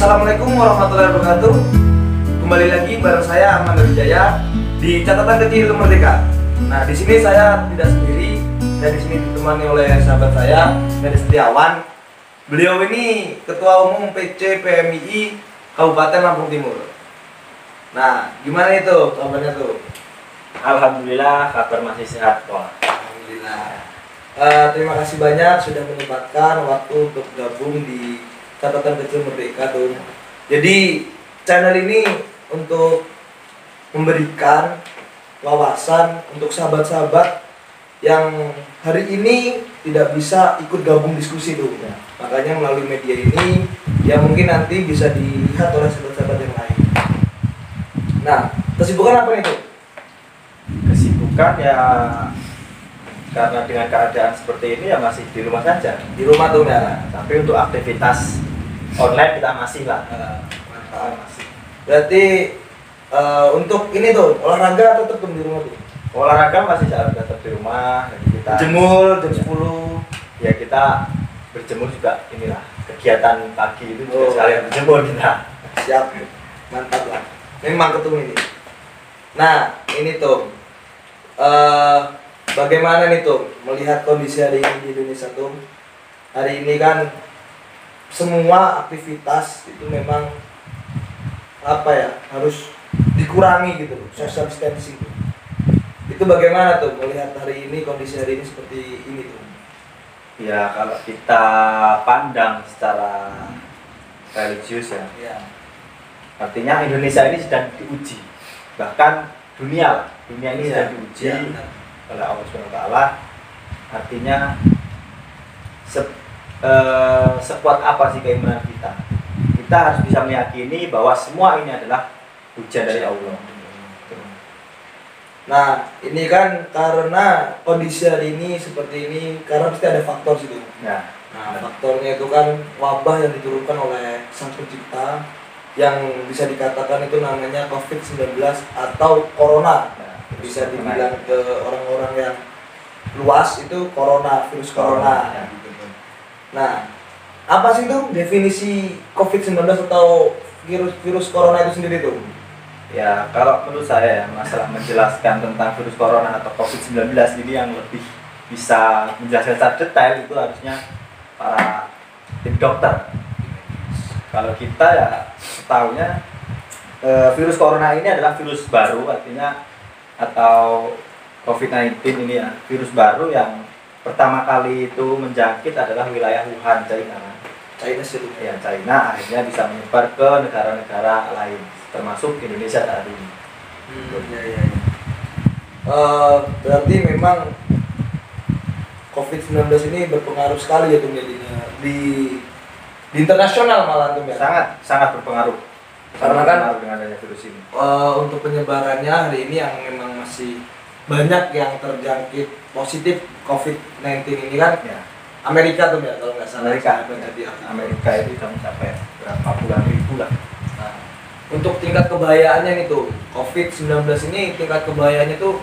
Assalamualaikum warahmatullahi wabarakatuh. Kembali lagi bareng saya Armando Wijaya di Catatan Kecil Merdeka. Nah, di sini saya tidak sendiri. Saya di sini ditemani oleh sahabat saya, Ferry Setiawan. Beliau ini Ketua Umum PC PMII Kabupaten Lampung Timur. Nah, gimana itu kabarnya tuh? Alhamdulillah, kabar masih sehat kok. Alhamdulillah. Terima kasih banyak sudah menyempatkan waktu untuk gabung di Catatan Kecil Merdeka tuh. Jadi channel ini untuk memberikan wawasan untuk sahabat-sahabat yang hari ini tidak bisa ikut gabung diskusi tuh. Ya. Makanya melalui media ini yang mungkin nanti bisa dilihat oleh sahabat-sahabat yang lain. Nah, kesibukan apa nih tuh? Kesibukan ya karena dengan keadaan seperti ini ya masih di rumah saja. Di rumah tuh ya. Tapi untuk aktivitas online kita masih lah. Mantap. Masih. Berarti untuk ini tuh olahraga tetap di rumah tuh. Olahraga masih tetap di rumah. Jadi kita Jemur jam 10. Ya kita berjemur juga inilah kegiatan pagi itu juga Oh. sekalian berjemur kita. Siap. Mantap lah. Memang ketemu ini. Nah, ini tuh bagaimana nih tuh melihat kondisi hari ini di Indonesia tuh? Hari ini kan semua aktivitas itu memang apa ya, harus dikurangi gitu loh, social distancing. Itu bagaimana tuh melihat hari ini, kondisi hari ini seperti ini tuh? Ya kalau kita pandang secara religius ya, Ya. artinya Indonesia ini sedang diuji, bahkan dunia ini sedang diuji oleh Allah SWT. Artinya sekuat apa sih keimanan kita? Kita harus bisa meyakini bahwa semua ini adalah ujian dari Allah. Nah, ini kan karena kondisi hari ini seperti ini, karena pasti ada faktor situ. Ya. Nah, faktornya itu kan wabah yang diturunkan oleh Sang Pencipta yang bisa dikatakan itu namanya COVID-19 atau Corona. Bisa dibilang ke orang-orang yang luas itu Corona, virus Corona. Ya. Nah, apa sih itu definisi COVID-19 atau virus Corona itu sendiri tuh? Ya, kalau menurut saya ya, masalah menjelaskan tentang virus corona atau COVID-19 ini yang lebih bisa menjelaskan secara detail itu harusnya para tim dokter. Kalau kita ya setahunya virus corona ini adalah virus baru, artinya atau COVID-19 ini ya, virus baru yang pertama kali itu menjangkit adalah wilayah Wuhan, China. China sih. Ya, China akhirnya bisa menyebar ke negara-negara lain, termasuk Indonesia saat ini. Ya. Berarti memang COVID-19 ini berpengaruh sekali ya tuh di internasional malah tuh ya. Sangat berpengaruh. Karena kan dengan adanya virus ini. Untuk penyebarannya hari ini yang memang masih banyak yang terjangkit positif COVID-19 ini kan Ya. Amerika tuh ya, kalau nggak salah. Amerika itu sudah mencapai berapa puluhan ribu lah. Nah, untuk tingkat kebahayaannya nih tuh COVID-19 ini, tingkat kebahayaannya tuh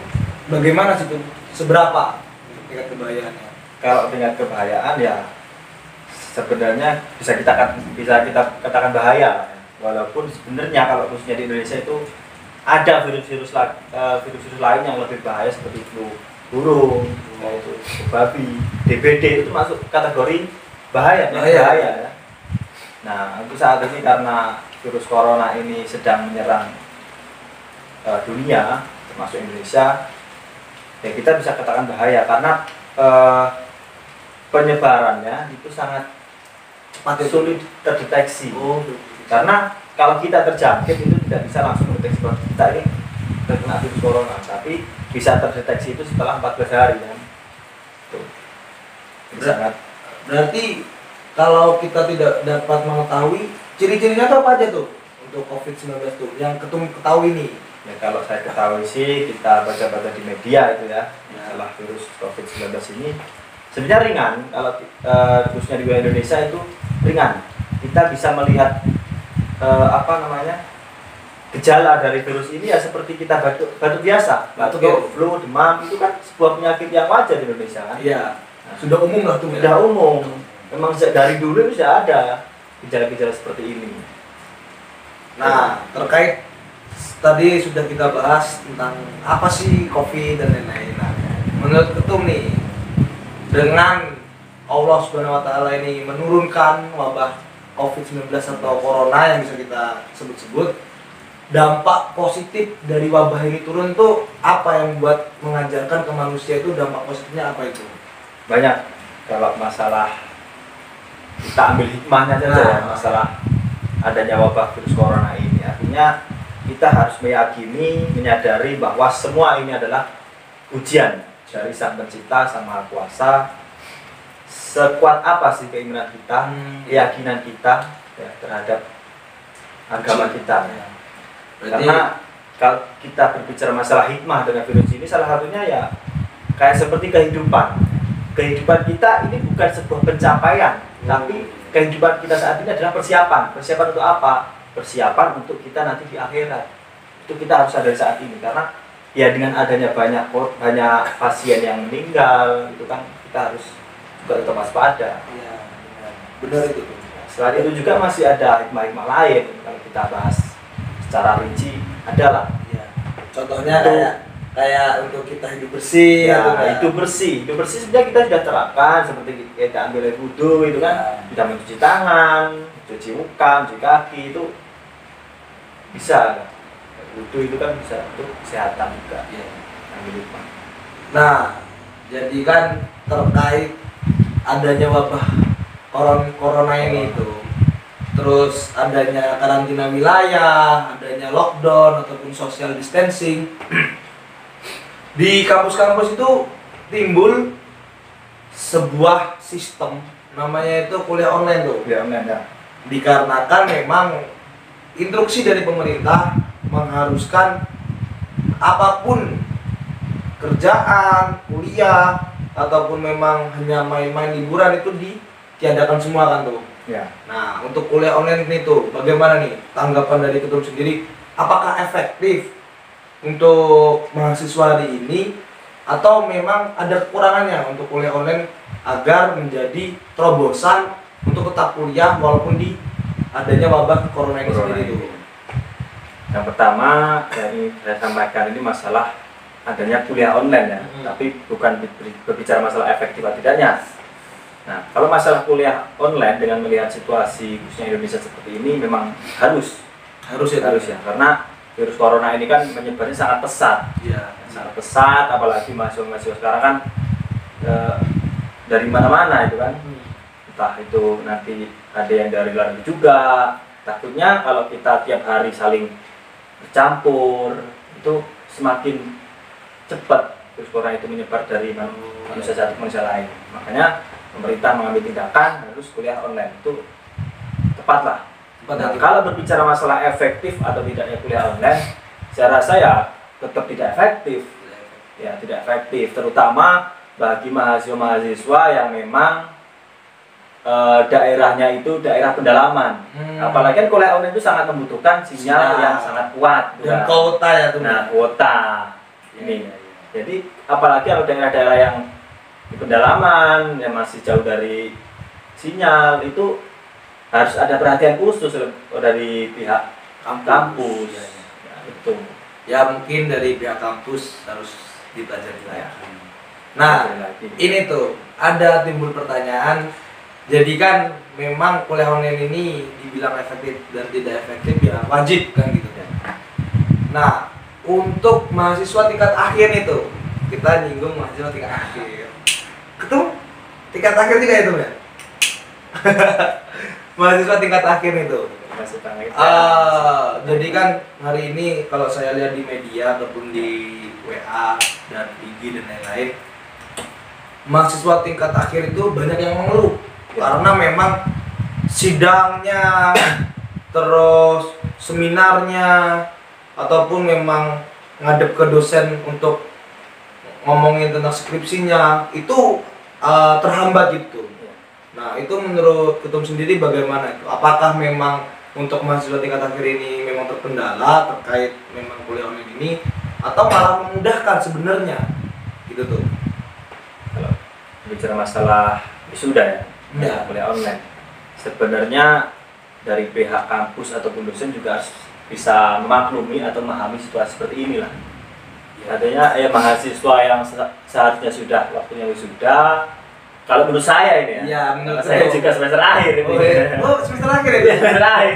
bagaimana sih tuh? Seberapa tingkat kebahayaannya? Kalau tingkat kebahayaan ya sebenarnya bisa kita katakan bahaya. Walaupun sebenarnya kalau khususnya di Indonesia itu ada virus-virus lain yang lebih bahaya seperti flu burung, yaitu babi, DBD itu masuk kategori bahaya ya. Nah, untuk saat ini karena virus corona ini sedang menyerang dunia, termasuk Indonesia, ya kita bisa katakan bahaya karena penyebarannya itu sangat cepat, sulit terdeteksi. Karena kalau kita terjangkit itu tidak bisa langsung mendeteksi bahwa kita ini terkena virus corona, tapi bisa terdeteksi itu setelah 14 hari kan. Berarti kalau kita tidak dapat mengetahui ciri-cirinya tuh apa aja tuh untuk COVID-19 tuh yang ketahui nih? Ya kalau saya ketahui sih, kita baca-baca di media itu ya, masalah virus COVID-19 ini sebenarnya ringan. Kalau khususnya di Indonesia itu ringan. Kita bisa melihat gejala dari virus ini ya seperti kita batuk biasa, batuk, flu, demam, itu kan sebuah penyakit yang wajar di Indonesia kan? Iya. Sudah umum lah tuh. Sudah umum. Memang dari dulu sudah ada gejala-gejala seperti ini. Nah, terkait tadi sudah kita bahas tentang apa sih COVID dan lain-lain. Nah, menurut Ketum nih, dengan Allah Subhanahu wa taala ini menurunkan wabah COVID-19 atau corona yang bisa kita sebut-sebut, dampak positif dari wabah ini turun tuh apa yang buat mengajarkan ke manusia itu dampak positifnya apa itu? Banyak. Kalau masalah kita ambil hikmahnya saja ya, masalah adanya wabah virus corona ini, artinya kita harus meyakini, menyadari bahwa semua ini adalah ujian dari Sang Pencipta, Sang Maha Kuasa. Sekuat apa sih keimanan kita, keyakinan kita ya, terhadap agama kita ya. Karena kalau kita berbicara masalah hikmah dengan virus ini, salah satunya ya kayak seperti kehidupan kita ini bukan sebuah pencapaian, tapi kehidupan kita saat ini adalah persiapan untuk apa? Persiapan untuk kita nanti di akhirat. Itu kita harus sadar saat ini, karena ya dengan adanya banyak pasien yang meninggal itu kan kita harus juga tetap waspada. Iya, benar itu. Selain itu juga masih ada hikmah-hikmah lain kalau kita bahas secara rinci adalah. Iya. Contohnya kayak untuk kita hidup bersih Ya, atau hidup bersih sebenarnya kita sudah terapkan, seperti kita ambil air wudhu itu kan, kita mencuci tangan, cuci muka, cuci kaki itu bisa. Wudhu itu kan bisa untuk kesehatan juga. Ya. Ambil hikmah. Nah, jadi kan terkait adanya wabah corona ini itu, terus adanya karantina wilayah, adanya lockdown ataupun social distancing di kampus-kampus itu timbul sebuah sistem namanya itu kuliah online tuh. Kuliah online ya. Dikarenakan memang instruksi dari pemerintah mengharuskan apapun kerjaan, kuliah ataupun memang hanya main-main liburan itu ditiadakan semua kan tuh. Ya. Nah, untuk kuliah online ini tuh bagaimana nih tanggapan dari Ketum sendiri? Apakah efektif untuk mahasiswa hari ini atau memang ada kekurangannya untuk kuliah online agar menjadi terobosan untuk tetap kuliah walaupun di adanya wabah corona ini sendiri itu? Yang pertama dari saya sampaikan ini masalah adanya kuliah online ya, tapi bukan berbicara masalah efektif atau tidaknya. Nah, kalau masalah kuliah online dengan melihat situasi khususnya Indonesia seperti ini memang harus ya, karena virus corona ini kan menyebarnya sangat pesat. Iya, sangat pesat, apalagi mahasiswa sekarang kan dari mana-mana itu kan. Entah itu nanti ada yang dari luar negeri juga. Takutnya kalau kita tiap hari saling bercampur itu semakin cepat virus corona itu menyebar dari manusia satu ke manusia lain. Makanya pemerintah mengambil tindakan harus kuliah online itu tepat lah. Nah, kalau berbicara masalah efektif atau tidaknya kuliah online, saya rasa ya tetap tidak efektif. Ya, tidak efektif, terutama bagi mahasiswa yang memang daerahnya itu daerah pendalaman. Apalagi kan kuliah online itu sangat membutuhkan sinyal yang sangat kuat. Dan kuota ya tuh. Nah, kuota ini. Jadi apalagi kalau daerah-daerah yang di pendalaman yang masih jauh dari sinyal itu harus ada perhatian khusus dari pihak kampus. Ya, itu. Ya mungkin dari pihak kampus harus dipelajari lagi. Nah, ini tuh ada timbul pertanyaan. Jadi kan memang kuliah online ini dibilang efektif dan tidak efektif ya wajib kan gitu kan. Nah, untuk mahasiswa tingkat akhir itu kita nyinggung mahasiswa tingkat akhir. Ketum tingkat akhir juga itu ya. Mahasiswa tingkat akhir itu. Jadi kan hari ini kalau saya lihat di media ataupun di WA dan IG dan lain-lain, mahasiswa tingkat akhir itu banyak yang mengeluh karena memang sidangnya, terus seminarnya, ataupun memang ngadep ke dosen untuk ngomongin tentang skripsinya itu terhambat gitu. Nah, itu menurut Ketum sendiri bagaimana itu? Apakah memang untuk mahasiswa tingkat akhir ini memang terkendala terkait memang kuliah online ini atau malah memudahkan sebenarnya? Gitu tuh. Kalau bicara masalah wisuda ya, kuliah online. Sebenarnya dari pihak kampus ataupun dosen juga harus bisa memaklumi atau memahami situasi seperti inilah. Artinya mahasiswa yang seharusnya sudah waktunya wisuda, kalau menurut saya ini ya, Iya, menurut saya saya. juga semester akhir ini. Oh, semester akhir ya? Semester akhir.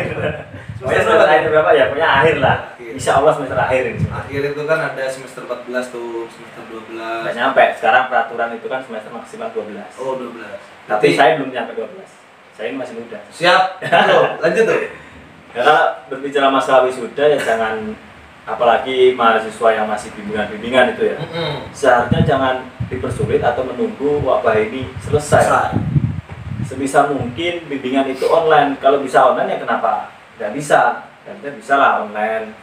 Pokoknya semester akhir berapa ya? Pokoknya akhir lah. Akhir. Insya Allah semester akhir ini. Akhir itu kan ada semester 14 tuh, semester 12. Nggak nyampe. Sekarang peraturan itu kan semester maksimal 12. Oh, 12. Tapi saya belum nyampe 12. Saya ini masih muda. Siap. Tuh, lanjut tuh. Karena berbicara masalah wisuda ya jangan, apalagi mahasiswa yang masih bimbingan-bimbingan itu ya. Seharusnya jangan dipersulit atau menunggu wabah ini selesai. Sebisa mungkin bimbingan itu online. Kalau bisa online ya kenapa nggak bisa? Dan kita bisa lah online.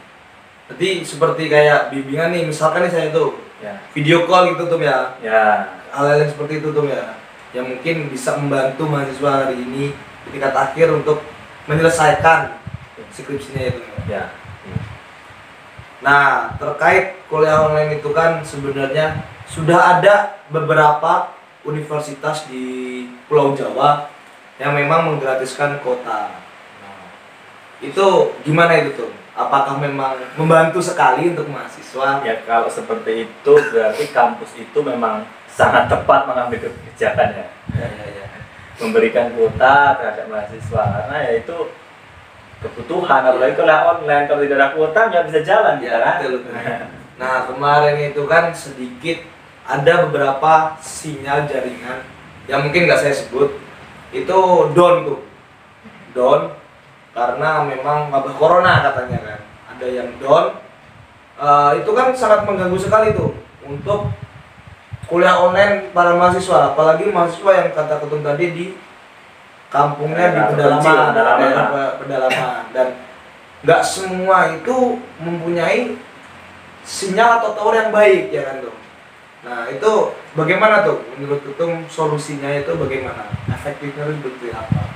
Jadi seperti kayak bimbingan nih, misalkan nih saya tuh Ya. video call gitu tuh ya. Ya. Hal-hal yang seperti itu tuh ya. Yang mungkin bisa membantu mahasiswa hari ini di tingkat akhir untuk menyelesaikan skripsinya itu. Ya. Nah, terkait kuliah online itu kan sebenarnya sudah ada beberapa universitas di Pulau Jawa yang memang menggratiskan kuota. Itu gimana itu tuh? Apakah memang membantu sekali untuk mahasiswa? Ya kalau seperti itu berarti kampus itu memang sangat tepat mengambil kebijakan ya. Ya. Memberikan kuota terhadap mahasiswa karena ya itu kebutuhan, apalagi kalau online, kalau tidak ada kuota nggak bisa jalan Ya, kan? betul. Nah, kemarin itu kan sedikit ada beberapa sinyal jaringan yang mungkin nggak saya sebut, itu down tuh, down karena memang wabah corona katanya kan, ada yang down. Itu kan sangat mengganggu sekali tuh untuk kuliah online para mahasiswa, apalagi mahasiswa yang kata Ketum tadi di kampungnya di pedalaman, daerah pedalaman, dan nggak semua itu mempunyai sinyal atau tower yang baik ya kan tuh. Nah itu bagaimana tuh menurut Ketum solusinya itu bagaimana? Efektifnya itu seperti apa?